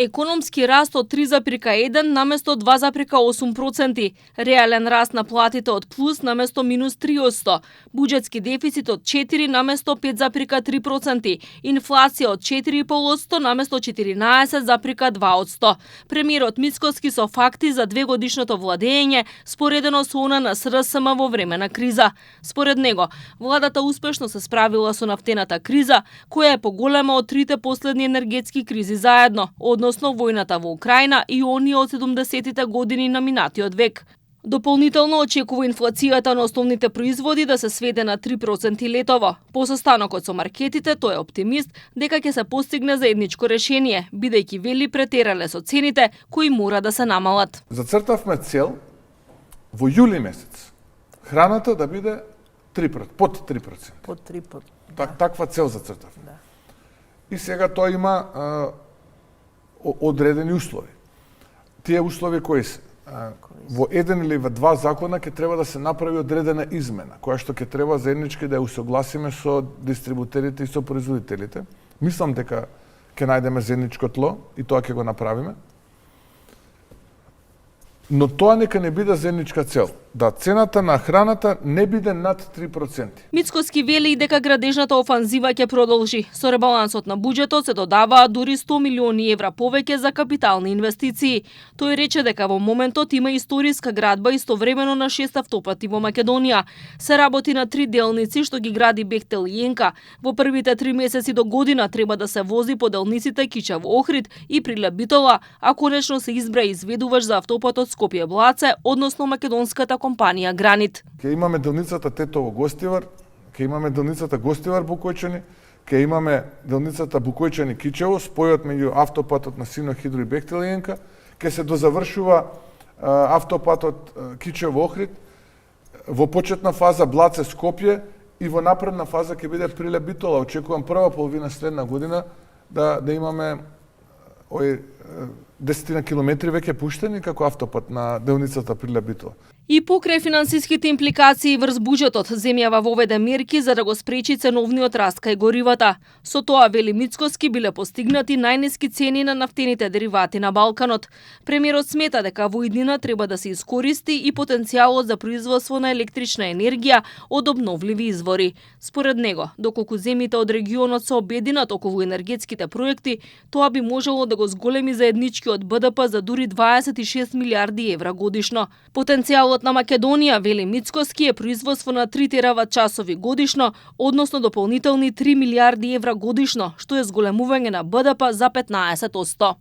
Економски раст од 3,1 наместо 2,8%, реален раст на платите од плюс наместо минус 3%, буџетски дефицит од 4 наместо 5,3%, инфлација од 4,5% наместо 14,2%. Премиерот Мицкоски со факти за двегодишното владење споредено со она на СРСМ во време на криза. Според него, владата успешно се справила со нафтената криза, која е поголема од трите последни енергетски кризи заедно, односно војната во Украина и оние од 70-тите години на минатиот век. Дополнително очекува инфлацијата на основните производи да се сведе на 3% летово. По состанокот со маркетите, тој е оптимист дека ќе се постигне заедничко решение, бидејќи вели претерале со цените кои мора да се намалат. Зацртавме цел во јули месец храната да биде 3%, под 3%. Под 3%. Таква цел зацртавме. Да. И сега тоа има одредени услови. Тие услови кои се? Во еден или во два закона ќе треба да се направи одредена измена, која што ќе треба заеднички да ја усогласиме со дистрибутерите и со производителите. Мислам дека ќе најдеме заедничко тло и тоа ќе го направиме. Но тоа нека не биде заедничка цел, да цената на храната не биде над 3%. Мицкоски вели и дека градежната офанзива ќе продолжи. Со ребалансот на буџетот се додаваа дури 100 милиони евра повеќе за капитални инвестиции. Тој рече дека во моментот има историска градба истовремено на 6 автопати во Македонија. Се работи на 3 делници што ги гради Бехтел и Енка. Во првите 3 месеци до година треба да се вози по делниците Кичево-Охрид и Прилеп-Битола, а конечно се избра изведувач за автопатот Скопје-Блаце, односно македонската компанија Гранит. Ке имаме делницата Тетово-Гостивар, ке имаме делницата Гостивар-Букојчани, ке имаме делницата Букојчани-Кичево, спојот меѓу автопатот на Синохидро и Бехтел-Енка, ке се дозавршува автопатот Кичево-Охрид, во почетна фаза Блаце-Скопје и во напредна фаза ќе биде Прилеп-Битола. Очекувам прва половина следна година да имаме 10 километри веќе пуштени како автопат на делницата Прилеп-Битола. И покрај финансиските импликации врз буџетот, земјава воведе мерки за да го спречи ценовниот раст кај горивата. Со тоа, вели Мицкоски, биле постигнати најниски цени на нафтените деривати на Балканот. Премиерот смета дека во иднина треба да се искористи и потенцијалот за производство на електрична енергија од обновливи извори. Според него, доколку земјите од регионот се обединат околу енергетските проекти, тоа би можело да го зголеми заедничкиот БДП за дури 26 милиарди евра годишно. Потенцијалот на Македонија, вели Мицкоски, е производство на 3 терават-часови годишно, односно дополнителни 3 милиарди евра годишно, што е зголемување на БДП за 15%.